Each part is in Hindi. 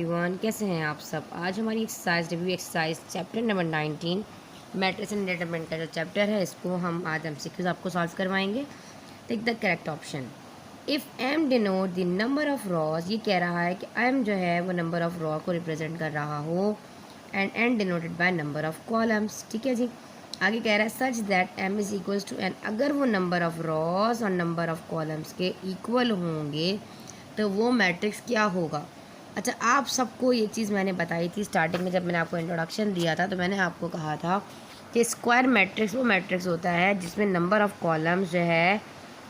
एवरीवन, कैसे हैं आप सब। आज हमारी exercise review exercise chapter number 19 matrix and determinant का जो चैप्टर है, इसको हम आज एमसीक्यूज आपको सॉल्व करवाएंगे। Take the correct option. If M denote the number of rows, ये कह रहा है कि एम जो है वो नंबर ऑफ रॉ को रिप्रेजेंट कर रहा हो, and N denoted by number of columns. ठीक है जी। आगे कह रहा है such that M is equals to N, अगर वो नंबर ऑफ रॉज और नंबर ऑफ कॉलम्स के इक्वल होंगे तो वो मैट्रिक्स क्या होगा। अच्छा, आप सबको ये चीज़ मैंने बताई थी स्टार्टिंग में, जब मैंने आपको इंट्रोडक्शन दिया था तो मैंने आपको कहा था कि स्क्वायर मैट्रिक्स वो मैट्रिक्स होता है जिसमें नंबर ऑफ कॉलम्स जो है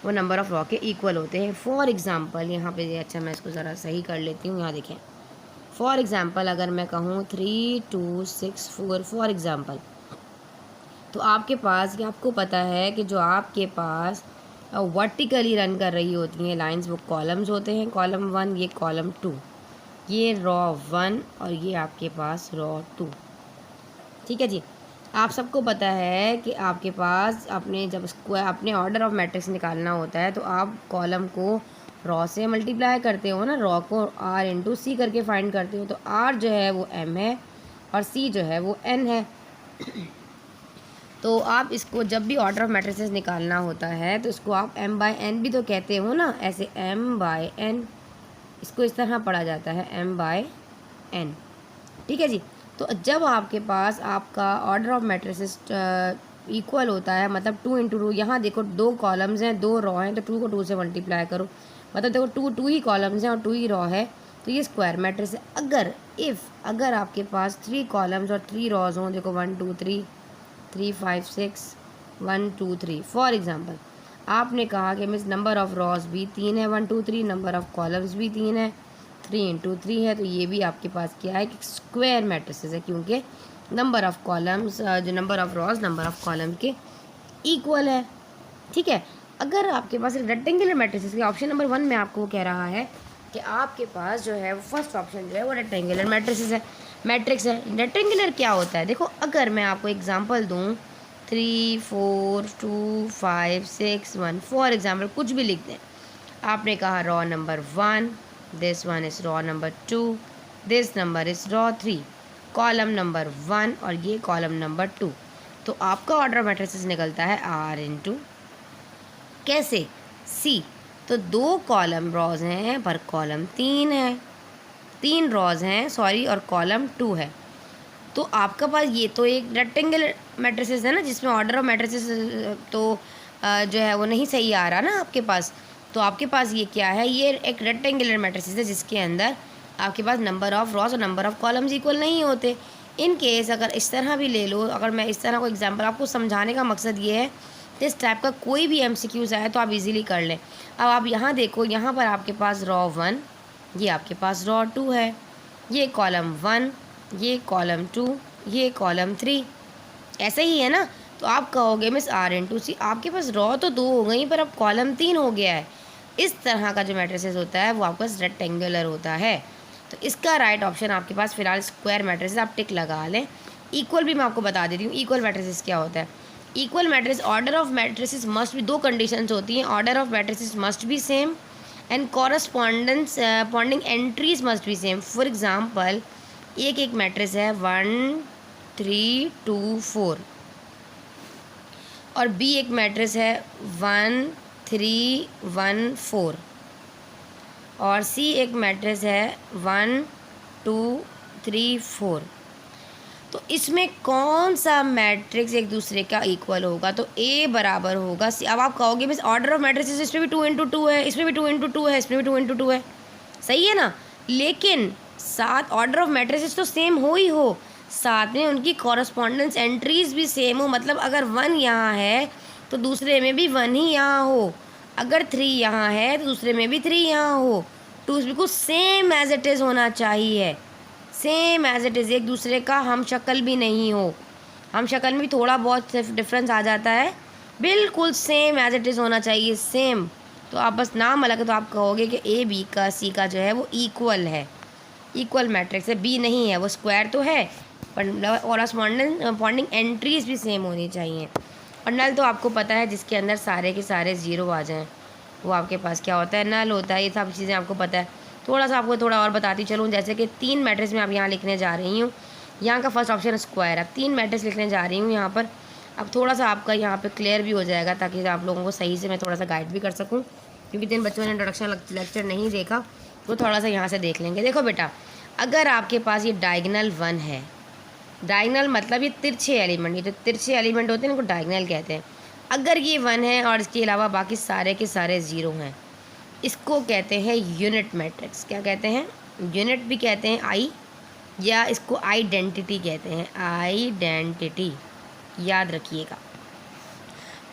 वो नंबर ऑफ रॉ के इक्वल होते हैं। फॉर एग्ज़ाम्पल यहाँ पे, अच्छा मैं इसको ज़रा सही कर लेती हूँ। यहाँ देखें, फॉर एग्ज़ाम्पल अगर मैं कहूँ 3 2 6 4, फॉर एग्ज़ाम्पल, तो आपके पास, ये आपको पता है कि जो आपके पास वर्टिकली रन कर रही होती हैं लाइंस, वो कॉलम्स होते हैं। कॉलम 1, ये कॉलम 2, ये रॉ 1 और ये आपके पास रॉ 2। ठीक है जी। आप सबको पता है कि आपके पास अपने जब अपने ऑर्डर ऑफ मैट्रिक्स निकालना होता है तो आप कॉलम को रॉ से मल्टीप्लाई करते हो ना, रॉ को r इंटू सी करके फाइंड करते हो। तो r जो है वो m है और c जो है वो n है। तो आप इसको जब भी ऑर्डर ऑफ मैट्रिसेस निकालना होता है तो इसको आप m बाय n भी तो कहते हो ना, ऐसे m बाय n, इसको इस तरह पढ़ा जाता है m बाय n। ठीक है जी। तो जब आपके पास आपका ऑर्डर ऑफ मैट्रिसेस इक्वल होता है, मतलब 2 इंटू 2, यहाँ देखो 2 कॉलम्स हैं 2 रॉ हैं, तो 2 को 2 से मल्टीप्लाई करो, मतलब देखो 2 ही कॉलम्स हैं और 2 ही रॉ है, तो ये स्क्वायर मैट्रिक्स है। अगर आपके पास 3 कॉलम्स और 3 रॉज हों, देखो 1 2 3 3 5 6 1 2 3, फॉर एग्ज़ाम्पल आपने कहा कि मिस नंबर ऑफ रॉज भी 3 है 1 2 3, नंबर ऑफ कॉलम्स भी 3 है 3 इंटू 3 है, तो ये भी आपके पास क्या है कि स्क्वायर मैट्रिसेस है, क्योंकि नंबर ऑफ कॉलम्स जो number of rows number of column के इक्वल है। ठीक है। अगर आपके पास रेक्टेंगुलर मैट्रिसेस के ऑप्शन नंबर 1 में आपको कह रहा है कि आपके पास जो है फर्स्ट ऑप्शन जो है वो रेक्टेंगुलर मैट्रिसेस है, मैट्रिक्स है। रेक्टेंगुलर क्या होता है, देखो अगर मैं आपको एग्जांपल दूं 3 4 2 5 6 1, फॉर एग्जांपल कुछ भी लिख दें। आपने कहा raw number 1, this one is raw number 2, this number is raw 3, column number 1 और ये कॉलम नंबर 2, तो आपका ऑर्डर मैट्रिसेस निकलता है r इंटू कैसे c। तो 2 कॉलम रॉज हैं पर कॉलम 3 है, 3 रॉज हैं सॉरी और कॉलम 2 है। तो आपका पास ये तो एक रेक्टेंगुलर मैट्रिसेस है ना, जिसमें ऑर्डर ऑफ मैट्रिसेस तो जो है वो नहीं सही आ रहा ना आपके पास। तो आपके पास ये क्या है, ये एक रेक्टेंगुलर मैट्रिसेस है जिसके अंदर आपके पास नंबर ऑफ रॉज और नंबर ऑफ कॉलम्स इक्वल नहीं होते। इन केस अगर इस तरह भी ले लो, अगर मैं इस तरह को एग्जांपल आपको समझाने का मकसद ये है, इस टाइप का कोई भी एमसीक्यूज आए तो आप इजीली कर लें। अब आप यहाँ देखो, यहाँ पर आपके पास रॉ 1, ये आपके पास रॉ 2 है, ये कॉलम 1, ये कॉलम 2, ये कॉलम 3, ऐसे ही है ना। तो आप कहोगे मिस r इंटू सी, आपके पास रॉ तो 2 हो गई पर अब कॉलम 3 हो गया है। इस तरह का जो मैट्रिसेस होता है वो आपका रेक्टेंगुलर होता है। तो इसका राइट ऑप्शन आपके पास फिलहाल स्क्वायर मैट्रिसेस, आप टिक लगा लें। इक्वल भी मैं आपको बता देती हूँ, इक्वल मैट्रिसेस क्या होता है। Equal matrix, order of matrices must भी, 2 कंडीशंस होती हैं, order of matrices must be same and corresponding entries must be same. For example एक मैट्रिक्स है 1 3 2 4 और बी एक मैट्रिक्स है 1 3 1 4 और सी एक मैट्रिक्स है 1 2 3 4। तो इसमें कौन सा मैट्रिक्स एक दूसरे का इक्वल होगा, तो ए बराबर होगा सी। अब आप कहोगे मिस ऑर्डर ऑफ मैट्रिक्स इसमें भी 2 इंटू 2 है, इसमें भी 2 इंटू 2 है, इसमें भी 2 इंटू 2 है, सही है ना। लेकिन साथ ऑर्डर ऑफ मैट्रिसेस तो सेम हो ही हो, साथ में उनकी कॉरस्पॉन्डेंस एंट्रीज भी सेम हो, मतलब अगर 1 यहाँ है तो दूसरे में भी 1 ही यहाँ हो, अगर 3 यहाँ है तो दूसरे में भी 3 यहाँ हो। 2 बिल्कुल सेम एज इट इज़ होना चाहिए, सेम एज इट इज़, एक दूसरे का हम शक्ल भी नहीं हो। हम शक्ल में भी थोड़ा बहुत डिफरेंस आ जाता है, बिल्कुल सेम एज इट इज़ होना चाहिए, सेम। तो आप बस नाम अलग है तो आप कहोगे कि ए बी का सी का जो है वो इक्वल है, इक्वल मैट्रिक्स है। बी नहीं है, वो स्क्वायर तो है पर कॉरस्पॉन्डिंग एंट्रीज भी सेम होनी चाहिए। और नल तो आपको पता है जिसके अंदर सारे के सारे ज़ीरो आ जाएं वो आपके पास क्या होता है, नल होता है। ये सब चीज़ें आपको पता है। थोड़ा सा आपको थोड़ा और बताती चलूँ, जैसे कि 3 मैट्रिक्स में आप यहाँ लिखने जा रही हूँ। यहाँ का फर्स्ट ऑप्शन है स्क्वायर। अब 3 मैट्रिक्स लिखने जा रही हूँ यहाँ पर। अब थोड़ा सा आपका यहाँ पे क्लियर भी हो जाएगा, ताकि आप लोगों को सही से मैं थोड़ा सा गाइड भी कर सकूँ, क्योंकि जिन बच्चों ने इंट्रोडक्शन लेक्चर नहीं देखा वो थोड़ा सा यहाँ से देख लेंगे। देखो बेटा, अगर आपके पास ये डायगनल 1 है, डायगनल मतलब ये तिरछे एलिमेंट, ये जो तिरछे एलिमेंट होते हैं इनको डायगनल कहते हैं। अगर ये 1 है और इसके अलावा बाकी सारे के सारे 0 हैं, इसको कहते हैं यूनिट मैट्रिक्स। क्या कहते हैं? यूनिट भी कहते हैं आई, या इसको आइडेंटिटी कहते हैं, आइडेंटिटी, याद रखिएगा।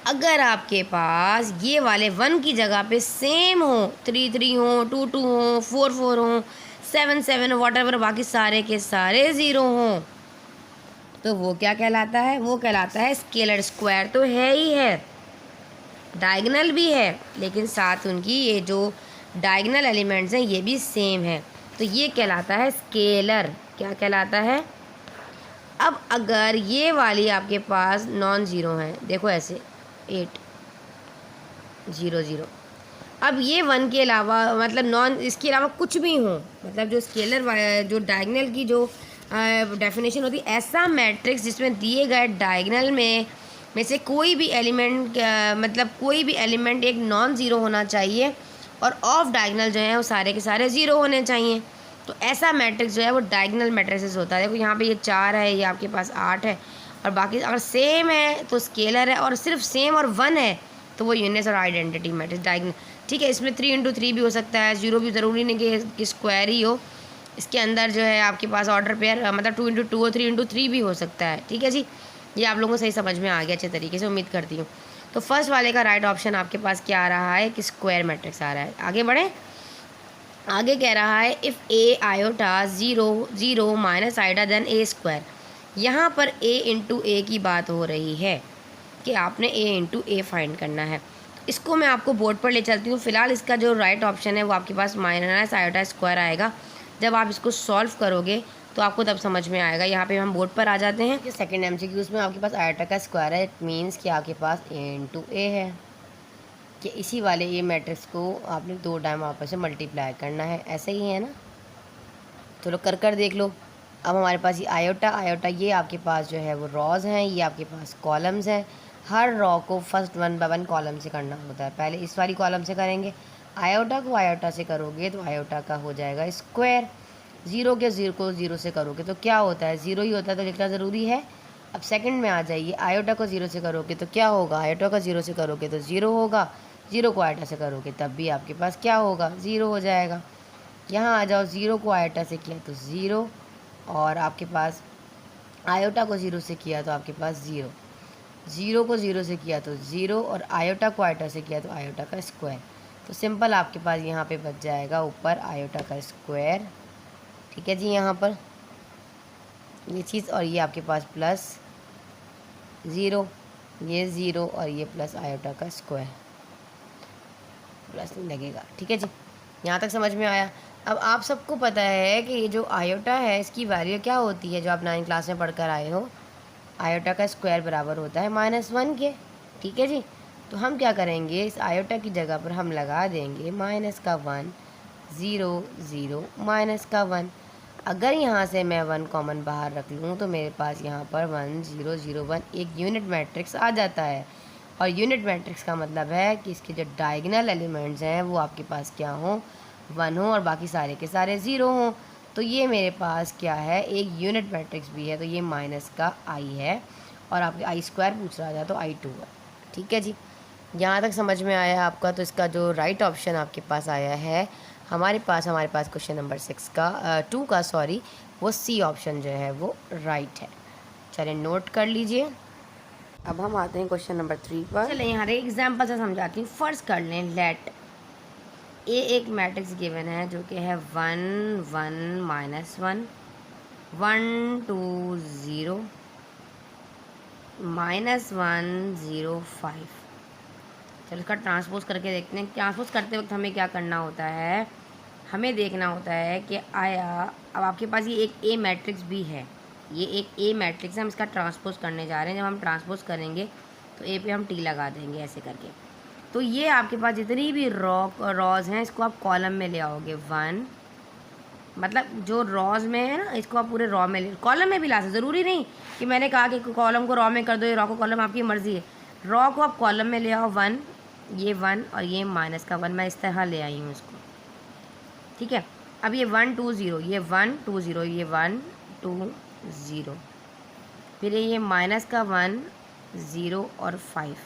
अगर आपके पास ये वाले 1 की जगह पे सेम हो, 3 3 हो, 2 2 हो, 4 4 हो, 7 7 हो, वॉटएवर बाकी सारे के सारे 0 हों, तो वो क्या कहलाता है? वो कहलाता है स्केलर। स्क्वायर तो है ही है, डायगनल भी है, लेकिन साथ उनकी ये जो डायगनल एलिमेंट्स हैं ये भी सेम है, तो ये कहलाता है स्केलर। क्या कहलाता है? अब अगर ये वाली आपके पास नॉन ज़ीरो हैं, देखो ऐसे 8 0 0, अब ये 1 के अलावा मतलब नॉन, इसके अलावा कुछ भी हो, मतलब जो स्केलर जो डायगनल की जो डेफिनेशन होती है, ऐसा मैट्रिक्स जिसमें दिए गए डायगनल में से कोई भी एलिमेंट मतलब कोई भी एलिमेंट एक नॉन ज़ीरो होना चाहिए और ऑफ डायगनल जो है वो सारे के सारे 0 होने चाहिए। तो ऐसा मैट्रिक्स जो है वो डायगनल मैट्रिक्स होता है। देखो यहाँ पे ये 4 है, ये आपके पास 8 है, और बाकी अगर सेम है तो स्केलर है, और सिर्फ सेम और 1 है तो वो यूनिट्स और आइडेंटिटी मैट्रिक्स डायगनल। ठीक है, इसमें 3 × 3 भी हो सकता है, 0 भी ज़रूरी नहीं कि स्क्वायर ही हो। इसके अंदर जो है आपके पास ऑर्डर पेयर मतलब 2 × 2 और 3 × 3 भी हो सकता है। ठीक है जी, ये आप लोगों को सही समझ में आ गया अच्छे तरीके से, उम्मीद करती हूँ। तो फर्स्ट वाले का राइट ऑप्शन आपके पास क्या आ रहा है कि स्क्वायर मैट्रिक्स आ रहा है। आगे बढ़ें, आगे कह रहा है if A iota 0 0 minus iota then A square. यहाँ पर ए इंटू ए की बात हो रही है कि आपने ए इंटू ए फाइंड करना है। इसको मैं आपको बोर्ड पर ले चलती हूँ। फिलहाल इसका जो राइट ऑप्शन है वो आपके पास माइनस आयोटा स्क्वायर आएगा। जब आप इसको सॉल्व करोगे तो आपको तब समझ में आएगा। यहाँ पे हम बोर्ड पर आ जाते हैं कि सेकंड MCQ में आपके पास आयोटा का स्क्वायर है, इट मीन्स कि आपके पास ए इंटू ए है, कि इसी वाले ए मैट्रिक्स को आपने 2 टाइम आपस में मल्टीप्लाई करना है। ऐसे ही है ना, चलो कर देख लो। अब हमारे पास ये आयोटा ये आपके पास जो है वो रॉज हैं, ये आपके पास कॉलम्स हैं। हर रॉ को फर्स्ट 1 बाय 1 कॉलम से करना होता है। पहले इस वाली कॉलम से करेंगे, आयोटा को आयोटा से करोगे तो आयोटा का हो जाएगा स्क्वायर। 0 के 0 को 0 से करोगे तो क्या होता है? 0 ही होता है, तो लिखना ज़रूरी है। अब सेकंड में आ जाइए, आयोटा को 0 से करोगे तो क्या होगा? आयोटा को 0 से करोगे तो 0 होगा, 0 को आयोटा से करोगे तब भी आपके पास क्या होगा? 0 हो जाएगा। यहाँ आ जाओ, 0 को आयोटा से किया तो 0, और आपके पास आयोटा को 0 से किया तो आपके पास 0, 0 को 0 से किया तो 0, और आयोटा को आयोटा से किया तो आयोटा का स्क्वायर। तो सिंपल आपके पास यहाँ पे बच जाएगा ऊपर आयोटा का स्क्वायर। ठीक है जी, यहाँ पर ये चीज़, और ये आपके पास प्लस 0, ये 0 और ये प्लस आयोटा का स्क्वायर, प्लस नहीं लगेगा। ठीक है जी, यहाँ तक समझ में आया। अब आप सबको पता है कि ये जो आयोटा है इसकी वैल्यू क्या होती है, जो आप 9th क्लास में पढ़कर आए हो। आयोटा का स्क्वायर बराबर होता है -1 के। ठीक है जी, तो हम क्या करेंगे, इस आयोटा की जगह पर हम लगा देंगे -1 0 0 -1। अगर यहाँ से मैं 1 कॉमन बाहर रख लूँ तो मेरे पास यहाँ पर 1 0 0 1 एक यूनिट मैट्रिक्स आ जाता है। और यूनिट मैट्रिक्स का मतलब है कि इसके जो डायगनल एलिमेंट्स हैं वो आपके पास क्या हों? 1 हो, और बाकी सारे के सारे 0 हों। तो ये मेरे पास क्या है? एक यूनिट मैट्रिक्स भी है, तो ये माइनस का आई है, और आपके आई स्क्वायर पूछ रहा था तो I2 है। ठीक है जी, यहाँ तक समझ में आया आपका। तो इसका जो राइट ऑप्शन आपके पास आया है हमारे पास क्वेश्चन नंबर 6 का 2 का सॉरी, वो सी ऑप्शन जो है वो राइट है। चलिए नोट कर लीजिए। अब हम आते हैं क्वेश्चन नंबर 3 पर। चलिए यहाँ एक एग्जाम्पल से समझाती हूँ। फर्ज कर लें लेट ए एक मैट्रिक्स गिवन है जो कि है 1 1 -1 1 2 0 -1 0 5। चलो इसका ट्रांसपोज करके देखते हैं। ट्रांसपोज करते वक्त हमें क्या करना होता है, हमें देखना होता है कि आया, अब आपके पास ये एक ए मैट्रिक्स भी है, ये एक ए मैट्रिक्स है, हम इसका ट्रांसपोज करने जा रहे हैं। जब हम ट्रांसपोज करेंगे तो ए पे हम टी लगा देंगे ऐसे करके। तो ये आपके पास जितनी भी रॉज हैं इसको आप कॉलम में ले आओगे 1 मतलब जो रॉज में है ना, इसको आप पूरे रॉ में ले, कॉलम में भी ला सकते, ज़रूरी नहीं कि मैंने कहा कि कॉलम को रॉ में कर दो, ये रॉ को कॉलम, आपकी मर्ज़ी है। रॉ को आप कॉलम में ले आओ, 1, ये 1 और ये माइनस का 1, मैं इस तरह ले आई हूँ इसको, ठीक है। अब ये 1 2 0, ये 1 2 0, ये 1 2 0, फिर ये माइनस का 1 0 और 5।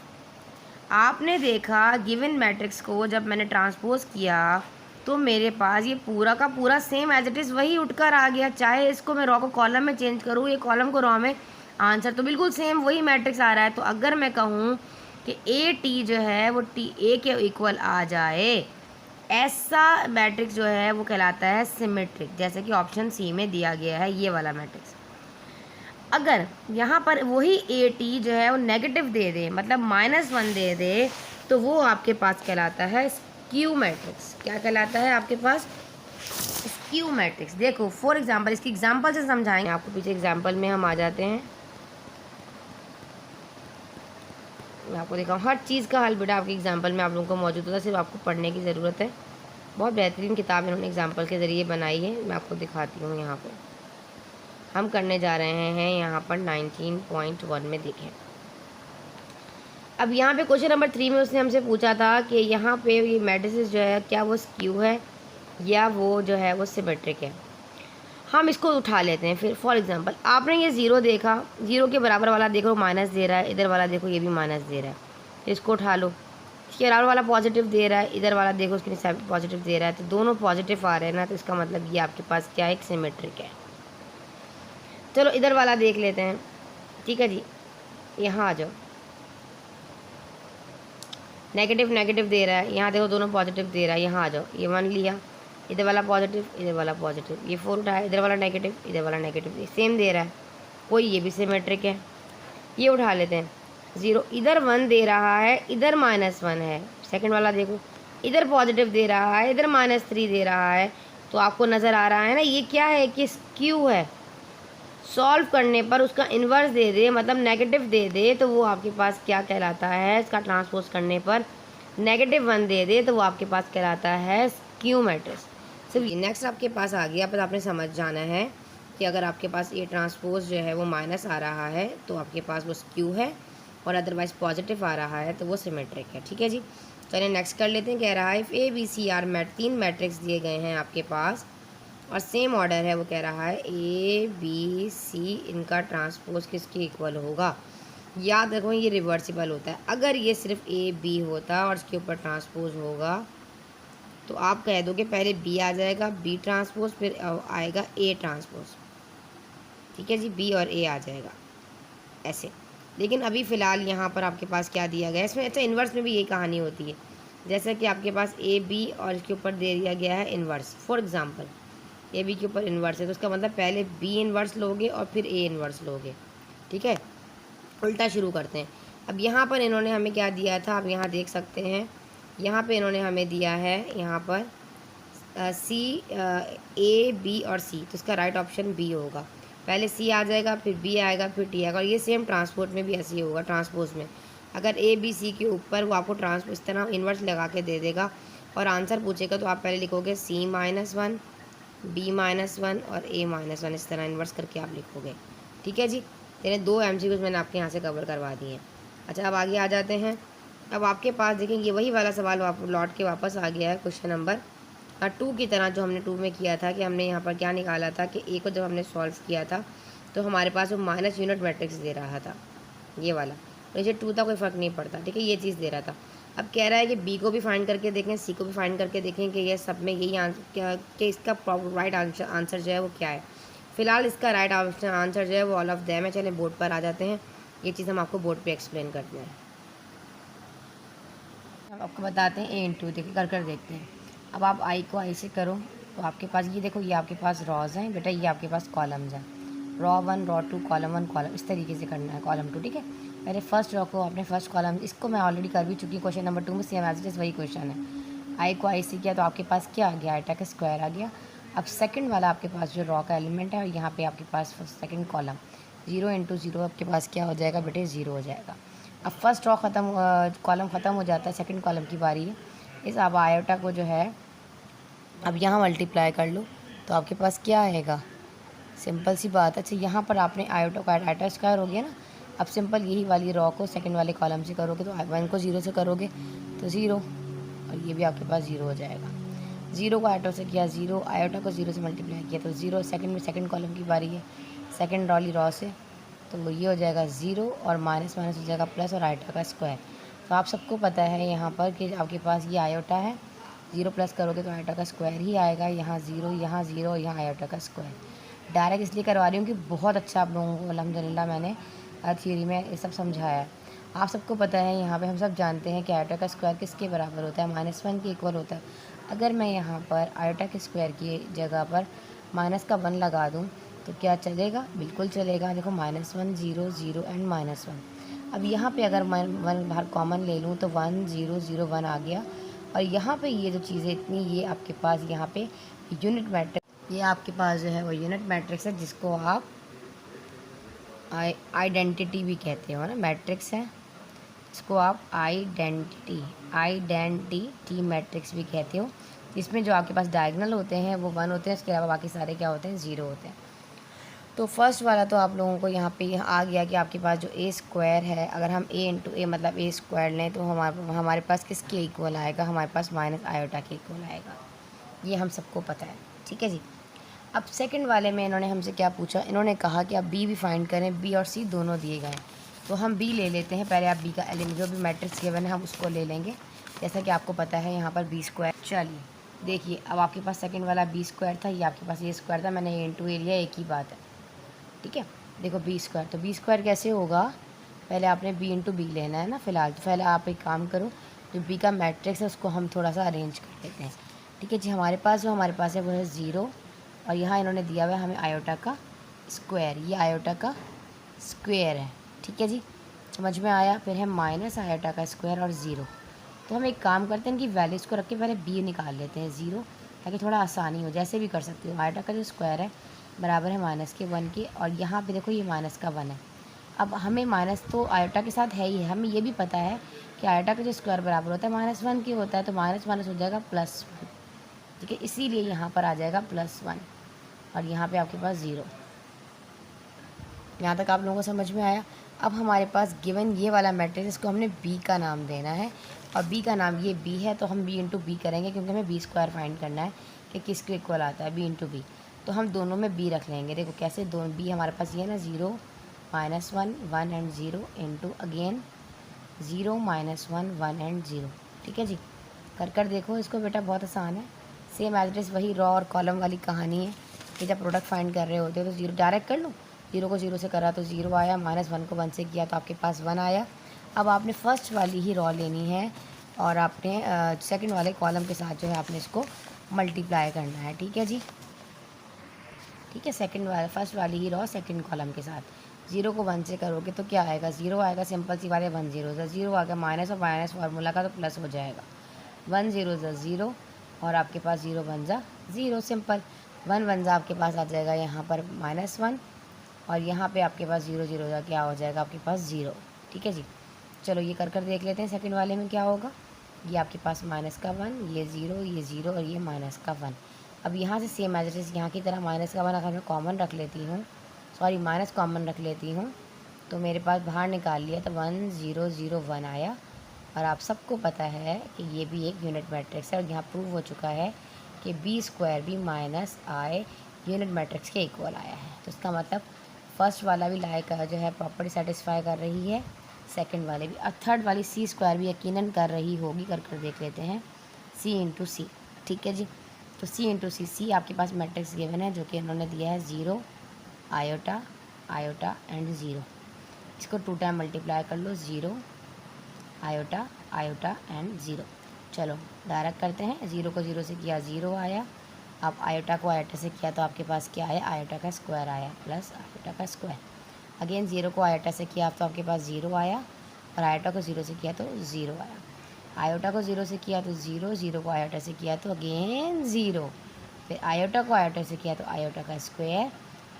आपने देखा गिवन मैट्रिक्स को जब मैंने ट्रांसपोज किया तो मेरे पास ये पूरा का पूरा सेम एज इट इज़ वही उठकर आ गया, चाहे इसको मैं रॉ को कॉलम में चेंज करूँ, ये कॉलम को रॉ में, आंसर तो बिल्कुल सेम वही मैट्रिक्स आ रहा है। तो अगर मैं कहूँ कि ए टी जो है वो टी ए के इक्वल आ जाए, ऐसा मैट्रिक्स जो है वो कहलाता है सिमेट्रिक, जैसे कि ऑप्शन सी में दिया गया है ये वाला मैट्रिक्स। अगर यहाँ पर वही ए टी जो है वो नेगेटिव दे दे, मतलब -1 दे दे, तो वो आपके पास कहलाता है स्क्यू मैट्रिक्स। क्या कहलाता है आपके पास? Skew matrix. देखो फॉर एग्जांपल, इसकी एग्जांपल से समझाएंगे आपको, पीछे एग्जांपल में हम आ जाते हैं। मैं आपको दिखाऊँ, हर चीज़ का हल बेटा आपके एग्जांपल में आप लोगों को मौजूद होता है, सिर्फ आपको पढ़ने की ज़रूरत है। बहुत बेहतरीन किताब इन्होंने एग्जांपल के ज़रिए बनाई है, मैं आपको दिखाती हूँ। यहाँ पर हम करने जा रहे हैं यहाँ पर 19.1 में देखें। अब यहाँ पे क्वेश्चन नंबर 3 में उसने हमसे पूछा था कि यहाँ पे ये मैट्रिसेस जो है क्या वो स्क्यू है या वो जो है वो सिमेट्रिक है। हम इसको उठा लेते हैं फिर। फॉर एग्जांपल आपने ये 0 देखा, 0 के बराबर वाला देखो माइनस दे रहा है, इधर वाला देखो ये भी माइनस दे रहा है, इसको उठा लो। इसके बराबर वाला पॉजिटिव दे रहा है, इधर वाला देखो उसके नीचे पॉजिटिव दे रहा है, तो दोनों पॉजिटिव आ रहे हैं ना, तो इसका मतलब ये आपके पास क्या है, एक सिमेट्रिक है। चलो इधर वाला देख लेते हैं, ठीक है जी। यहाँ आ जाओ, नेगेटिव नेगेटिव दे रहा है, यहाँ देखो दोनों पॉजिटिव दे रहा है, यहाँ आ जाओ, ये 1 लिया, इधर वाला पॉजिटिव, इधर वाला पॉजिटिव, ये 4 उठाया, इधर वाला नेगेटिव, इधर वाला नेगेटिव, सेम दे रहा है, कोई ये भी सिमेट्रिक है। ये उठा लेते हैं, 0, इधर 1 दे रहा है, इधर -1 है। सेकंड वाला देखो, इधर पॉजिटिव दे रहा है, इधर -3 दे रहा है, तो आपको नज़र आ रहा है ना ये क्या है कि स्क्यू है। सॉल्व करने पर उसका इन्वर्स दे दे, मतलब नेगेटिव दे दे, तो वो आपके पास क्या कहलाता है, इसका ट्रांसपोज करने पर -1 दे दे, तो वो आपके पास कहलाता है स्क्यू मैट्रिक्स। चलिए नेक्स्ट आपके पास आ गया, पर आपने समझ जाना है कि अगर आपके पास ये ट्रांसपोज जो है वो माइनस आ रहा है तो आपके पास वो स्क्यू है, और अदरवाइज पॉजिटिव आ रहा है तो वो सिमेट्रिक है, ठीक है जी। चलिए नेक्स्ट कर लेते हैं। कह रहा है A B C are 3 matrix दिए गए हैं आपके पास और सेम ऑर्डर है, वो कह रहा है ए बी सी, इनका ट्रांसपोज किसके इक्वल होगा। याद रखो ये रिवर्सिबल होता है, अगर ये सिर्फ ए बी होता और इसके ऊपर ट्रांसपोज होगा तो आप कह दोगे पहले बी आ जाएगा, बी ट्रांसपोज, फिर आएगा ए ट्रांसपोज, ठीक है जी, बी और ए आ जाएगा ऐसे। लेकिन अभी फ़िलहाल यहाँ पर आपके पास क्या दिया गया है इसमें, अच्छा इन्वर्स में भी यही कहानी होती है, जैसे कि आपके पास ए बी और इसके ऊपर दे दिया गया है inverse. For example A B के ऊपर इन्वर्स है तो उसका मतलब पहले बी इन्वर्स लोगे और फिर ए इन्वर्स लोगे, ठीक है। उल्टा शुरू करते हैं। अब यहाँ पर इन्होंने हमें क्या दिया था, आप यहाँ देख सकते हैं, यहाँ पे इन्होंने हमें दिया है यहाँ पर सी, ए बी और सी, तो इसका राइट ऑप्शन बी होगा। पहले सी आ जाएगा, फिर बी आएगा, फिर टी आएगा, और ये सेम ट्रांसपोर्ट में भी ऐसे ही होगा। ट्रांसपोज में अगर ए बी सी के ऊपर वो आपको इस तरह इन्वर्स लगा के दे देगा और आंसर पूछेगा तो आप पहले लिखोगे C-1, B-1 और A-1, इस तरह इन्वर्स करके आप लिखोगे, ठीक है जी। तेरे 2 MCQs मैंने आपके यहाँ से कवर करवा दिए हैं। अच्छा अब आगे आ जाते हैं। अब आपके पास देखेंगे वही वाला सवाल लौट के वापस आ गया है, क्वेश्चन नंबर 2 की तरह, जो हमने 2 में किया था कि हमने यहाँ पर क्या निकाला था कि ए को जब हमने सॉल्व किया था तो हमारे पास वो माइनस यूनिट मैट्रिक्स दे रहा था, ये वाला, तो इसे 2 था, कोई फ़र्क नहीं पड़ता, ठीक है, ये चीज़ दे रहा था। अब कह रहा है कि बी को भी फाइंड करके देखें, सी को भी फाइंड करके देखें कि ये सब में यही आंसर क्या, कि इसका राइट आंसर जो है वो क्या है। फ़िलहाल इसका राइट आंसर जो है वो ऑल ऑफ देम है। चलें बोर्ड पर आ जाते हैं, ये चीज़ हम आपको बोर्ड पे एक्सप्लेन करते हैं। हम आपको बताते हैं ए इंटू, देखिए कर देखते हैं। अब आप आई को आई से करो तो आपके पास ये देखो, ये आपके पास रॉज हैं बेटा, ये आपके पास कॉलम्स हैं, रॉ 1 रॉ 2 कॉलम 1 कॉलम, इस तरीके से करना है, कॉलम 2, ठीक है। पहले फर्स्ट रॉ को आपने फर्स्ट कॉलम, इसको मैं ऑलरेडी कर भी चुकी हूँ, क्वेश्चन नंबर 2 में सेम एज इट इज़ वही क्वेश्चन है। आई को आई से किया तो आपके पास क्या आ गया, आइटा का स्क्वायर आ गया। अब सेकंड वाला आपके पास जो रॉ का एलिमेंट है और यहाँ पे आपके पास सेकंड कॉलम, 0 × 0 आपके पास क्या हो जाएगा बेटे, 0 हो जाएगा। अब फर्स्ट रॉ कॉलम ख़त्म हो जाता है, सेकंड कॉलम की बारी है। इस अब आयोटा को जो है अब यहाँ मल्टीप्लाई कर लो तो आपके पास क्या आएगा, सिंपल सी बात है। अच्छा यहाँ पर आपने आयोटा को आयोटा स्क्वायर हो गया ना, अब सिंपल यही वाली रॉ को सेकंड वाले कॉलम से करोगे तो 1 को 0 से करोगे तो 0, और ये भी आपके पास 0 हो जाएगा। 0 को आयोटा से किया 0, आयोटा को 0 से मल्टीप्लाई किया तो 0। सेकंड में सेकंड कॉलम की बारी है, सेकंड वाली रॉ से, तो वो ये हो जाएगा 0 और माइनस माइनस हो जाएगा प्लस और आयोटा का स्क्वायर। तो आप सबको पता है यहाँ पर कि आपके पास ये आयोटा है, 0 प्लस करोगे तो आयोटा का स्क्वायर ही आएगा, यहाँ 0 यहाँ 0 और यहाँ आयोटा का स्क्वायर। डायरेक्ट इसलिए करवा रही हूँ कि बहुत अच्छा आप लोगों को अल्हम्दुलिल्लाह मैंने थ्योरी में ये सब समझाया है। आप सबको पता है, यहाँ पे हम सब जानते हैं कि आयोटा का स्क्वायर किसके बराबर होता है, -1 के इक्वल होता है। अगर मैं यहाँ पर आयोटा के स्क्वायर की जगह पर माइनस का 1 लगा दूँ तो क्या चलेगा, बिल्कुल चलेगा। देखो -1 0 0 एंड -1। अब यहाँ पे अगर मैं 1 बाहर कॉमन ले लूँ तो 1 0 0 1 आ गया, और यहाँ पे ये जो चीज़ें इतनी, ये आपके पास यहाँ पे यूनिट मैट्रिक्स, ये आपके पास जो है वो यूनिट मैट्रिक्स है, जिसको आप आइडेंटिटी भी कहते हो ना, मैट्रिक्स है, इसको आप आइडेंटिटी मैट्रिक्स भी कहते हो। इसमें जो आपके पास डायगोनल होते हैं वो 1 होते हैं, इसके अलावा बाकी सारे क्या होते हैं, 0 होते हैं। तो फर्स्ट वाला तो आप लोगों को यहाँ पे आ गया कि आपके पास जो ए स्क्वायर है, अगर हम a इंटू ए मतलब ए स्क्वायर लें तो हमारे पास किसके इक्वल आएगा, हमारे पास माइनस आयोटा के इक्वल आएगा, ये हम सबको पता है, ठीक है जी। अब सेकंड वाले में इन्होंने हमसे क्या पूछा, इन्होंने कहा कि आप बी भी फाइंड करें, बी और सी दोनों दिए गए हैं, तो हम बी ले लेते हैं। पहले आप बी का एलिमेंट जो भी मैट्रिक्स गिवन है हम उसको ले लेंगे, जैसा कि आपको पता है यहाँ पर बी स्क्वायर। चलिए देखिए, अब आपके पास सेकंड वाला बी स्क्वायर था, ये आपके पास ये स्क्वायर था, मैंने ए इंटू ए लिया, एक ही बात है, ठीक है। देखो बी स्क्वायर, तो बी स्क्वायर कैसे होगा, पहले आपने बी इंटू बी लेना है ना फ़िलहाल। तो पहले आप एक काम करो, जो बी का मैट्रिक्स है उसको हम थोड़ा सा अरेंज कर लेते हैं, ठीक है जी। हमारे पास है वो है 0, और यहाँ इन्होंने दिया हुआ है हमें आयोटा का स्क्वायर, ये आयोटा का स्क्वायर है, ठीक है जी, समझ में आया। फिर है माइनस आयोटा का स्क्वायर और 0। तो हम एक काम करते हैं कि वैल्यूज़ को रख के पहले बी निकाल लेते हैं 0, ताकि थोड़ा आसानी हो, जैसे भी कर सकते हो। आयोटा का जो स्क्वायर है बराबर है -1 के, और यहाँ पे देखो ये -1 है। अब हमें माइनस तो आयोटा के साथ है ही है, हमें ये भी पता है कि आयोटा का जो स्क्वायर बराबर होता है -1 के होता है, तो माइनस माइनस हो जाएगा +1, ठीक है। इसीलिए यहाँ पर आ जाएगा +1, और यहाँ पे आपके पास 0। यहाँ तक आप लोगों को समझ में आया। अब हमारे पास गिवन ये वाला मैट्रिक्स, इसको हमने बी का नाम देना है, और बी का नाम ये बी है, तो हम बी इंटू बी करेंगे, क्योंकि हमें बी स्क्वायर फाइंड करना है कि किसके इक्वल आता है, बी इंटू बी। तो हम दोनों में बी रख लेंगे। देखो कैसे, दोनों बी हमारे पास ये है ना, 0 -1 1 एंड 0 इंटू अगेन 0 -1 1 एंड 0, ठीक है जी। कर देखो इसको बेटा, बहुत आसान है। सेम एड्रेस वही रॉ और कॉलम वाली कहानी है कि जब प्रोडक्ट फाइंड कर रहे होते हो तो 0 डायरेक्ट कर लो, 0 को 0 से करा तो 0 आया, -1 को 1 से किया तो आपके पास 1 आया। अब आपने फर्स्ट वाली ही रॉ लेनी है, और आपने सेकंड वाले कॉलम के साथ जो है आपने इसको मल्टीप्लाई करना है, ठीक है जी, ठीक है। फर्स्ट वाली ही रॉ सेकंड कॉलम के साथ 0 को 1 से करोगे तो क्या आएगा, 0 आएगा, सिंपल सी बात है, 1 0 0 आ गया, माइनस और माइनस फार्मूला का तो प्लस हो जाएगा, 1 0 0, और आपके पास 0 1 0, सिंपल। 1 1 आपके पास आ जाएगा यहाँ पर -1, और यहाँ पे आपके पास 0 0 क्या हो जाएगा, आपके पास 0, ठीक है जी। चलो ये कर देख लेते हैं सेकंड वाले में क्या होगा। ये आपके पास -1, ये 0 और ये -1। अब यहाँ से सेम एज इट इज़ यहाँ की तरह -1 अगर मैं कॉमन रख लेती हूँ, सॉरी माइनस कॉमन रख लेती हूँ, तो मेरे पास बाहर निकाल लिया तो 1 0 0 1 आया। और आप सबको पता है कि ये भी एक यूनिट मैट्रिक्स है, और यहाँ प्रूव हो चुका है कि बी स्क्वायर भी -i यूनिट मैट्रिक्स के इक्वल आया है। तो इसका मतलब फर्स्ट वाला भी लाइक जो है प्रॉपर्टी सेटिस्फाई कर रही है, सेकंड वाले भी, और थर्ड वाली सी स्क्वायर भी यकीनन कर रही होगी। कर देख लेते हैं, सी इंटू सी, ठीक है जी। तो सी इंटू सी आपके पास मैट्रिक्स गिवन है, जो कि इन्होंने दिया है 0 आयोटा आयोटा एंड 0। इसको 2 टाइम मल्टीप्लाई कर लो, 0 आयोटा आयोटा एंड 0। चलो डायरेक्ट करते हैं, 0 को 0 से किया 0 आया, अब आयोटा को आयोटा से किया तो आपके पास क्या आया, आयोटा का स्क्वायर आया प्लस आयोटा का स्क्वायर। अगेन 0 को आयोटा से किया तो आपके पास 0 आया, और आयोटा को 0 से किया तो 0 आया। आयोटा को 0 से किया तो 0, 0 को आयोटा से किया तो अगेन 0, फिर आयोटा को आयोटा से किया तो आयोटा का स्क्वायर,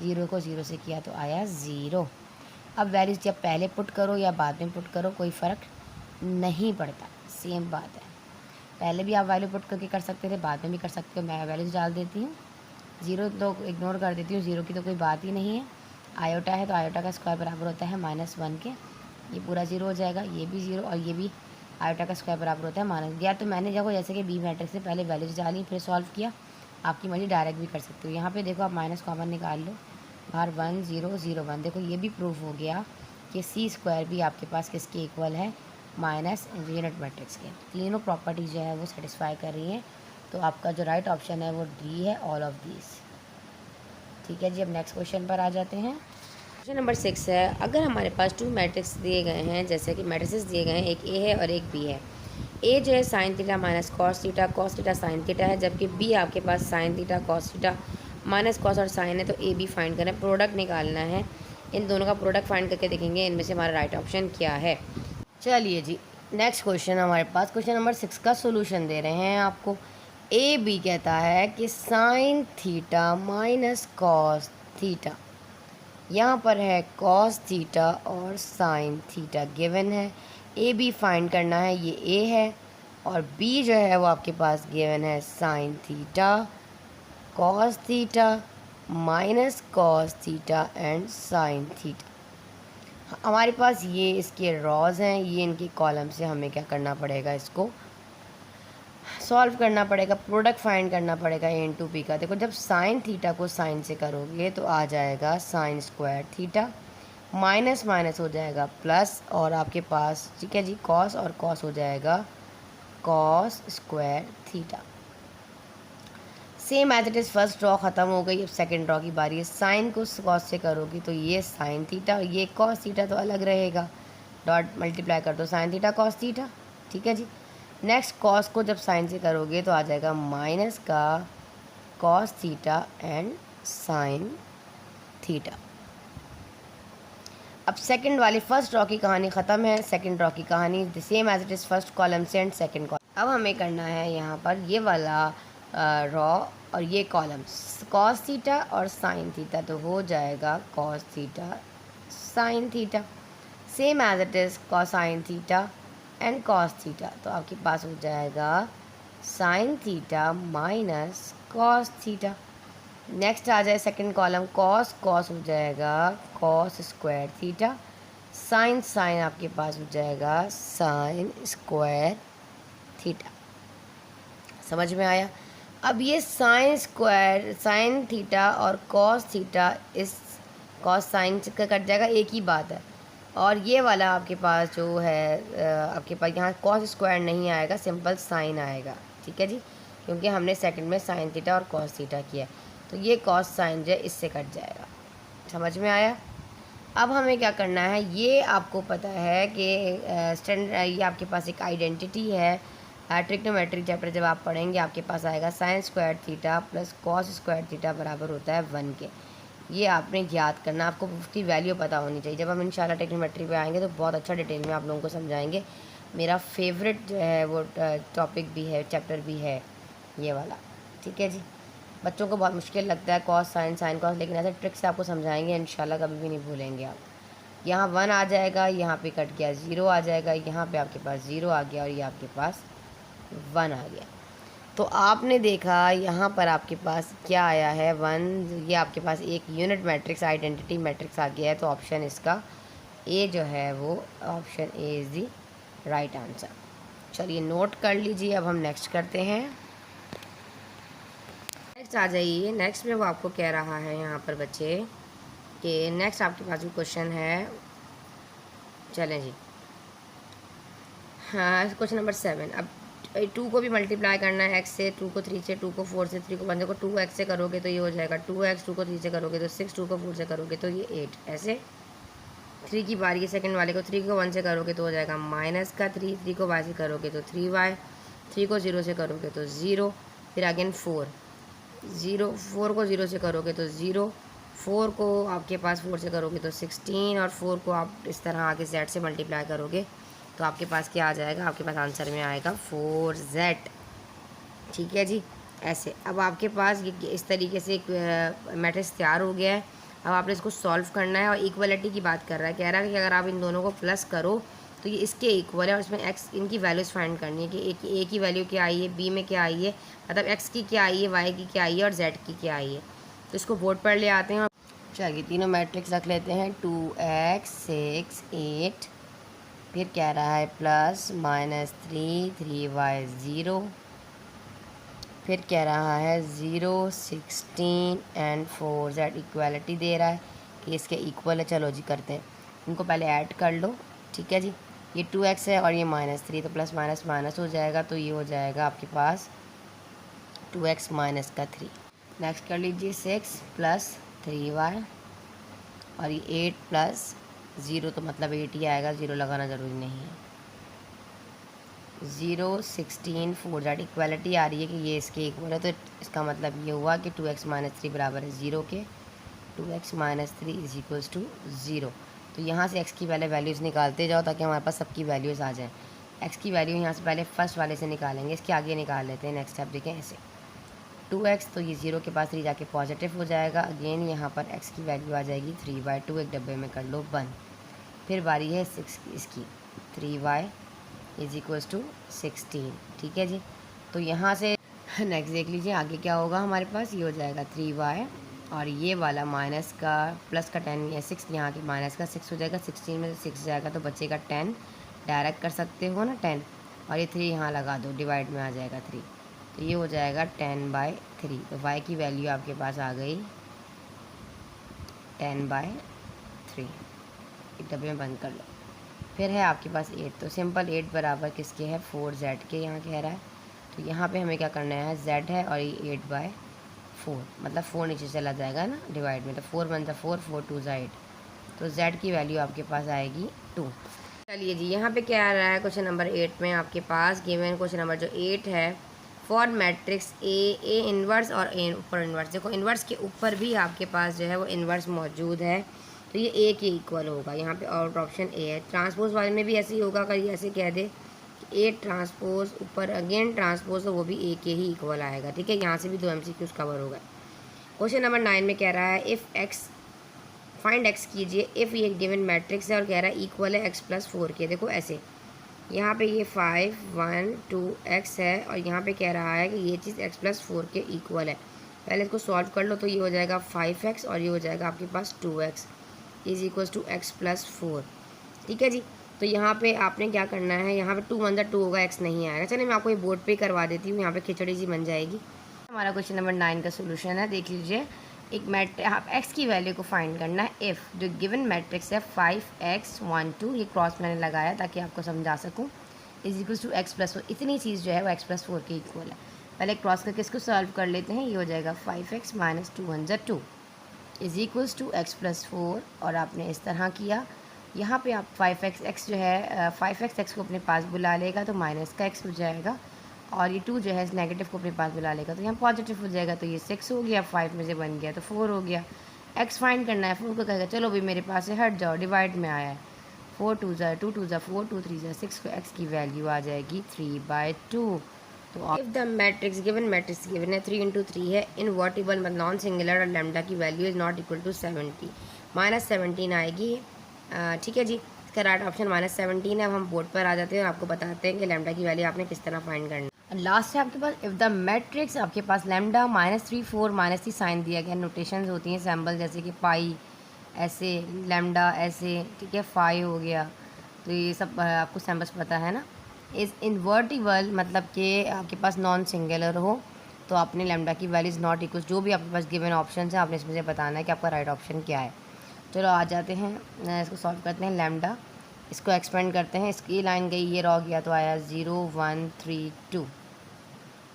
0 को 0 से किया तो आया 0। अब वैल्यूज जब पहले पुट करो या बाद में पुट करो कोई फ़र्क नहीं पड़ता, सेम बात है। पहले भी आप वैल्यू पुट करके कर सकते थे, बाद में भी कर सकते हो। मैं वैल्यूज डाल देती हूँ, ज़ीरो तो इग्नोर कर देती हूँ, ज़ीरो की तो कोई बात ही नहीं है। आयोटा है तो आयोटा का स्क्वायर बराबर होता है -1 के, ये पूरा ज़ीरो हो जाएगा, ये भी ज़ीरो और ये भी आयोटा का स्क्वायर बराबर होता है माइनस। या तो मैंने देखो जैसे कि बी मैट्रिक्स से पहले वैल्यूज डाली फिर सॉल्व किया, आपकी मर्जी डायरेक्ट भी कर सकते हो। यहाँ पे देखो आप माइनस कॉमन निकाल लो, बाहर 1 0 0 1, देखो ये भी प्रूफ हो गया कि सी स्क्वायर भी आपके पास किसके इक्वल है, माइनस यूनिट मैट्रिक्स के। तीनों प्रॉपर्टीज जो है वो सेटिस्फाई कर रही हैं, तो आपका जो राइट ऑप्शन है वो डी है, ऑल ऑफ दीज। ठीक है जी, अब नेक्स्ट क्वेश्चन पर आ जाते हैं। क्वेश्चन नंबर 6 है, अगर हमारे पास 2 मैट्रिक्स दिए गए हैं, जैसे कि मैट्रिसेस दिए गए हैं, एक ए है और एक बी है। ए जो है sine theta minus cos theta sine theta है, जबकि बी आपके पास sine theta cos theta minus cos और साइन है। तो ए बी फाइंड करना है, प्रोडक्ट निकालना है, इन दोनों का प्रोडक्ट फाइंड करके देखेंगे इनमें से हमारा राइट ऑप्शन क्या है। चलिए जी, नेक्स्ट क्वेश्चन हमारे पास क्वेश्चन नंबर 6 का सोल्यूशन दे रहे हैं आपको। ए बी कहता है कि sine theta minus cos theta, यहाँ पर है कॉस थीटा और साइन थीटा गिवन है। ए बी फाइंड करना है, ये ए है, और बी जो है वो आपके पास गिवन है sine theta cos theta minus cos theta and sine theta. हमारे पास ये इसके रॉज हैं, ये इनके कॉलम से हमें क्या करना पड़ेगा, इसको सॉल्व करना पड़ेगा, प्रोडक्ट फाइंड करना पड़ेगा ए इंटू बी का। देखो जब साइन थीटा को साइन से करोगे तो आ जाएगा sine square theta, minus minus हो जाएगा प्लस, और आपके पास ठीक है जी कॉस और कॉस हो जाएगा cos square theta. Same as it is, first row ख़त्म हो गई, अब सेकंड ड्रॉ की बारी है। साइन को कॉस से करोगी तो ये साइन थीटा और ये कॉस थीटा तो अलग रहेगा, डॉट मल्टीप्लाई कर दो साइन थीटा कॉस थीटा। ठीक है जी, नेक्स्ट कॉस को जब साइन से करोगे तो आ जाएगा माइनस का cos theta and sine theta. अब सेकंड वाली फर्स्ट ड्रॉ की कहानी ख़त्म है, सेकंड ड्रॉ की कहानी the same as it is, first column से एंड सेकंड कॉलम। अब हमें करना है यहाँ पर ये वाला रॉ और ये कॉलम्स, कॉस थीटा और साइन थीटा, तो हो जाएगा cos theta sine theta, same as it is cosine theta and cos theta, तो आपके पास हो जाएगा sine theta minus cos theta. Next आ जाए सेकंड कॉलम, कॉस कॉस हो जाएगा cos square theta, sine sine आपके पास हो जाएगा साइन स्क्वायर थीटा। समझ में आया? अब ये साइन स्क्वायर साइन थीटा और कॉस थीटा, इस कॉस साइन का कट जाएगा, एक ही बात है। और ये वाला आपके पास जो है आपके पास यहाँ कॉस स्क्वायर नहीं आएगा, सिंपल साइन आएगा। ठीक है जी, क्योंकि हमने सेकंड में साइन थीटा और कॉस थीटा किया, तो ये कॉस साइन जो है इससे कट जाएगा। समझ में आया? अब हमें क्या करना है, ये आपको पता है कि ये आपके पास एक आइडेंटिटी है, ट्रिग्नोमेट्री चैप्टर जब आप पढ़ेंगे आपके पास आएगा sine square theta plus cos square theta बराबर होता है 1 के। ये आपने याद करना, आपको उसकी वैल्यू पता होनी चाहिए। जब हम इंशाल्लाह ट्रिग्नोमेट्री पे आएंगे तो बहुत अच्छा डिटेल में आप लोगों को समझाएंगे। मेरा फेवरेट जो है वो टॉपिक भी है, चैप्टर भी है ये वाला। ठीक है जी, बच्चों को बहुत मुश्किल लगता है कॉस साइन साइन कॉस, लेकिन ऐसे ट्रिक से आपको समझाएंगे इंशाल्लाह, कभी भी नहीं भूलेंगे आप। यहाँ 1 आ जाएगा, यहाँ पे कट गया 0 आ जाएगा, यहाँ पे आपके पास 0 आ गया और ये आपके पास 1 आ गया। तो आपने देखा यहाँ पर आपके पास क्या आया है 1, ये आपके पास एक यूनिट मैट्रिक्स आइडेंटिटी मैट्रिक्स आ गया है। तो ऑप्शन इसका ए जो है वो option A is the right answer. चलिए नोट कर लीजिए, अब हम नेक्स्ट करते हैं। नेक्स्ट आ जाइए, नेक्स्ट में वो आपको कह रहा है यहाँ पर बच्चे कि नेक्स्ट आपके पास जो क्वेश्चन है, चलें जी, हाँ क्वेश्चन नंबर 7। अब 2 को भी मल्टीप्लाई करना है x से, 2 को 3 से, 2 को 4 से, 3 को 1 को 2x से करोगे तो ये हो जाएगा 2x, 2 को 3 से करोगे तो 6, 2 को 4 से करोगे तो ये 8। ऐसे 3 की बारी है सेकंड वाले को, 3 को 1 से करोगे तो हो जाएगा माइनस का 3, 3 को y से करोगे तो 3y, 3 को 0 से करोगे तो 0, फिर अगेन 4 को 0 से करोगे तो 0, 4 को आपके पास 4 से करोगे तो 16, और 4 को आप इस तरह आगे z से मल्टीप्लाई करोगे तो आपके पास क्या आ जाएगा, आपके पास आंसर में आएगा 4z। ठीक है जी, ऐसे अब आपके पास ये इस तरीके से एक मैट्रिक्स तैयार हो गया है। अब आपने इसको सॉल्व करना है और इक्वलिटी की बात कर रहा है, कह रहा है कि अगर आप इन दोनों को प्लस करो तो ये इसके इक्वल है और इसमें एक्स इनकी वैल्यूज़ फाइंड करनी है कि ए की वैल्यू क्या आई है, बी में क्या आई है, मतलब एक्स की क्या आई है, वाई की क्या आई है और जेड की क्या आई है। तो इसको बोर्ड पर ले आते हैं और चलिए तीनों मैट्रिक्स रख लेते हैं। 2x 6 8, फिर कह रहा है प्लस -3 3y 0, फिर कह रहा है 0 16 एंड 4z इक्वालिटी दे रहा है कि इसके इक्वल है। चलो जी करते हैं, इनको पहले ऐड कर लो। ठीक है जी, ये 2x है और ये -3, तो प्लस माइनस माइनस हो जाएगा, तो ये हो जाएगा आपके पास 2x माइनस का 3। नेक्स्ट कर लीजिए 6 + 3y और ये 8 + 0, तो मतलब 8 ही आएगा, 0 लगाना ज़रूरी नहीं है। 0 16 4z इक्वालिटी आ रही है कि ये इसके इक्वल है, तो इसका मतलब ये हुआ कि 2x - 3 बराबर है 0 के। 2x - 3 = 0। तो यहाँ से x की पहले वैल्यूज़ निकालते जाओ ताकि हमारे पास सबकी वैल्यूज़ आ जाएँ। x की वैल्यू यहाँ से पहले फर्स्ट वाले से निकालेंगे, इसके आगे निकाल लेते हैं। नेक्स्ट स्टेप देखें ऐसे 2x, तो ये 0 के पास 3 जाके पॉजिटिव हो जाएगा। अगेन यहाँ पर x की वैल्यू आ जाएगी 3/2, एक डब्बे में कर लो बंद। फिर बारी है 6 की, इसकी 3y = 16। ठीक है जी, तो यहाँ से नेक्स्ट देख लीजिए आगे क्या होगा हमारे पास। ये हो जाएगा 3y और ये वाला माइनस का प्लस का 10 या 6, यहाँ के माइनस का 6 हो जाएगा। 16 में से 6 जाएगा तो बचेगा 10, डायरेक्ट कर सकते हो ना 10, और ये 3 यहाँ लगा दो, डिवाइड में आ जाएगा 3, तो ये हो जाएगा 10/3। तो y की वैल्यू आपके पास आ गई 10/3, एक डब्बे में बंद कर लो। फिर है आपके पास 8, तो सिंपल 8 बराबर किसके है 4z के, यहाँ कह रहा है। तो यहाँ पे हमें क्या करना है, z है और ये 8/4, मतलब 4 नीचे चला जाएगा ना डिवाइड में, तो 4 × 1 = 4, 4 × 2 = 8, तो z की वैल्यू आपके पास आएगी 2। चलिए जी, यहाँ पे क्या आ रहा है क्वेश्चन नंबर 8 में आपके पास गिवन क्वेश्चन नंबर जो 8 है, फॉर मैट्रिक्स ए इन्वर्स और ए ऊपर इन्वर्स। देखो इन्वर्स के ऊपर भी आपके पास जो है वो इन्वर्स मौजूद है, तो ये ए के इक्वल होगा। यहाँ पे और ऑप्शन ए है। ट्रांसपोज वाले में भी ऐसे ही होगा, अगर ये ऐसे कह दे कि ए ट्रांसपोज ऊपर अगेन ट्रांसपोज, तो वो भी ए के ही इक्वल आएगा। ठीक है, यहाँ से भी 2 MCQs कवर हो गए। क्वेश्चन नंबर 9 में कह रहा है इफ़ एक्स फाइंड एक्स कीजिए इफ़ ये गिवन मैट्रिक्स है और कह रहा है इक्वल है x + 4 के। देखो ऐसे यहाँ पे ये 5 1 2 x है और यहाँ पे कह रहा है कि ये चीज़ x + 4 के इक्वल है। पहले इसको सॉल्व कर लो, तो ये हो जाएगा 5x और ये हो जाएगा आपके पास 2x = x + 4। ठीक है जी, तो यहाँ पे आपने क्या करना है, यहाँ पे 2 × 2 होगा, x नहीं आएगा। चलिए मैं आपको ये बोर्ड पे करवा देती हूँ, यहाँ पे खिचड़ी सी बन जाएगी। हमारा क्वेश्चन नंबर 9 का सोल्यूशन है, देख लीजिए। एक आप x की वैल्यू को फाइंड करना है इफ़ जो गिवन मैट्रिक्स है 5x 1 2, ये क्रॉस मैंने लगाया ताकि आपको समझा सकूँ, = x + 4। इतनी चीज़ जो है वो x + 4 के इक्वल है। पहले क्रॉस करके इसको सॉल्व कर लेते हैं। ये हो जाएगा 5x - 2 × 2 = x + 4, और आपने इस तरह किया। यहाँ पे आप 5x जो है 5x को अपने पास बुला लेगा तो माइनस का x हो जाएगा, और ये 2 जो है इस नेगेटिव को अपने पास बुला लेगा तो यहाँ पॉजिटिव हो जाएगा, तो ये 6 हो गया, 5 में से बन गया तो 4 हो गया। x फाइंड करना है, 4 को कहेगा चलो भाई मेरे पास से हट जाओ, डिवाइड में आया है, 4 2 = 2 2 = 4 2 3 = 6, तो x की वैल्यू आ जाएगी 3/2। तो इफ़ द मैट्रिक्स गिवन है 3 × 3 है, इनवर्टिबल मतलब नॉन सिंगुलर, और लैम्डा की value is not equal to 70, -17 आएगी। ठीक है जी, इसका राइट ऑप्शन -17 है। अब हम बोर्ड पर आ जाते हैं और आपको बताते हैं कि लैम्डा की वैल्यू आपने किस तरह फाइंड करनी है। लास्ट है आपके पास इफ़ द मैट्रिक्स, आपके पास लैम्डा -3 4 -3 साइन दिया गया। नोटेशंस होती हैं सिंबल, जैसे कि पाई ऐसे, लैम्डा ऐसे, ठीक है, फाई हो गया, तो ये सब आपको सिंबल्स पता है ना। इज़ इन्वर्टिबल मतलब कि आपके पास नॉन सिंगुलर हो, तो आपने लैम्डा की वैल्यू इज़ नॉट इक्वल, जो भी आपके पास गिवन ऑप्शन है आपने इसमें से बताना है कि आपका राइट ऑप्शन क्या है। चलो आ जाते हैं, इसको सॉल्व करते हैं। लैम्डा, इसको एक्सपेंड करते हैं, इसकी लाइन गई, ये रह गया, तो आया 0 1 3 2।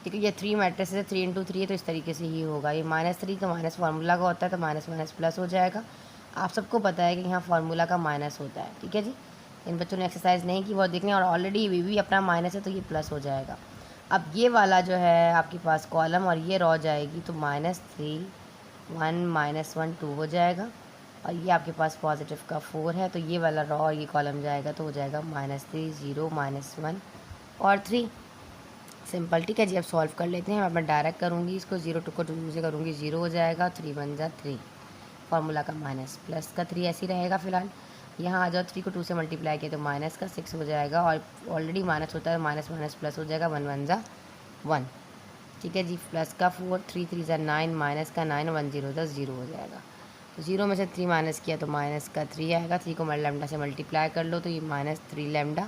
ठीक है, ये 3 मैट्रिक्स है, 3 × 3 है, तो इस तरीके से ही होगा। ये -3 तो माइनस फार्मूला का होता है, तो माइनस माइनस प्लस हो जाएगा। आप सबको पता है कि यहाँ फार्मूला का माइनस होता है। ठीक है जी, इन बच्चों ने एक्सरसाइज नहीं की, वो देख लें, और ऑलरेडी भी अपना माइनस है तो ये प्लस हो जाएगा। अब ये वाला जो है आपके पास कॉलम और ये रह जाएगी, तो -3 1 -1 2 हो जाएगा, और ये आपके पास पॉजिटिव का 4 है, तो ये वाला रॉ और ये कॉलम जाएगा, तो हो जाएगा -3 0 -1 और 3। सिंपल। ठीक है जी, अब सॉल्व कर लेते हैं। मैं डायरेक्ट करूँगी इसको, 0 2 को 2 से करूँगी, 0 हो जाएगा, 3 1 = 3, फार्मूला का माइनस प्लस का 3 ऐसे ही रहेगा फिलहाल। यहाँ आ जाओ, 3 को 2 से मल्टीप्लाई किया तो माइनस का 6 हो जाएगा, और ऑलरेडी माइनस होता है, माइनस माइनस प्लस हो जाएगा, 1 1 जा 1। ठीक है जी, प्लस का 4, 3 3 जा 9, माइनस का 9, 1 0 10 0 हो जाएगा। तो 0 में से 3 माइनस किया तो माइनस का 3 आएगा, 3 को लैम्डा से मल्टीप्लाई कर लो तो ये minus 3 lambda.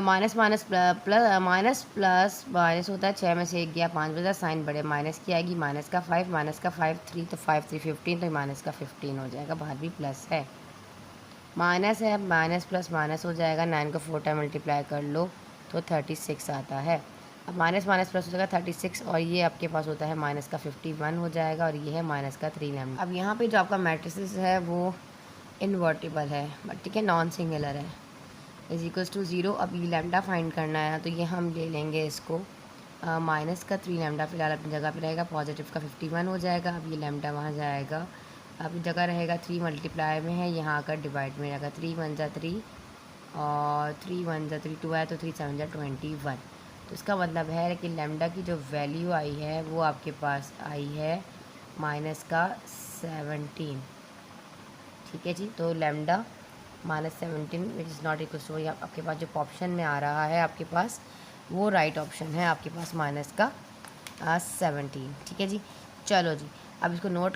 Minus minus plus minus plus minus होता है, 6 में से 1 गया, 5 बचा, साइन बढ़े, माइनस की आएगी, माइनस का 5, माइनस का 5 3, तो 5 3 15, तो माइनस का 15 हो जाएगा, बाहर भी प्लस है, माइनस है, माइनस प्लस माइनस हो जाएगा, 9 को 4 टाइम मल्टीप्लाई कर लो तो 36 आता है। अब माइनस माइनस प्लस हो जाएगा 36, और ये आपके पास होता है माइनस का 51 हो जाएगा, और ये है माइनस का 3 लैम्डा। अब यहाँ पे जो आपका मैट्रिसेस है वो इन्वर्टिबल है, बट ठीक है, नॉन सिंगुलर है, इज इक्वल्स टू 0। अब ये लैम्डा फाइंड करना है, तो ये हम ले लेंगे इसको माइनस का 3 लैम्डा फिलहाल अपनी जगह पे रहेगा, पॉजिटिव का 51 हो जाएगा। अब ये लैम्डा वहाँ जाएगा, अब जगह रहेगा 3 मल्टीप्लाई में है, यहाँ आकर डिवाइड में रहेगा, 3 1 जा 3, और 3 1 जा 3 2 है, तो 3 7 जा 21। तो इसका मतलब है कि लैम्डा की जो वैल्यू आई है वो आपके पास आई है माइनस का 17। ठीक है जी, तो lambda -17 which is not equal to, आपके पास जो ऑप्शन में आ रहा है आपके पास वो राइट ऑप्शन है आपके पास, माइनस का 17। ठीक है जी, चलो जी, अब इसको नोट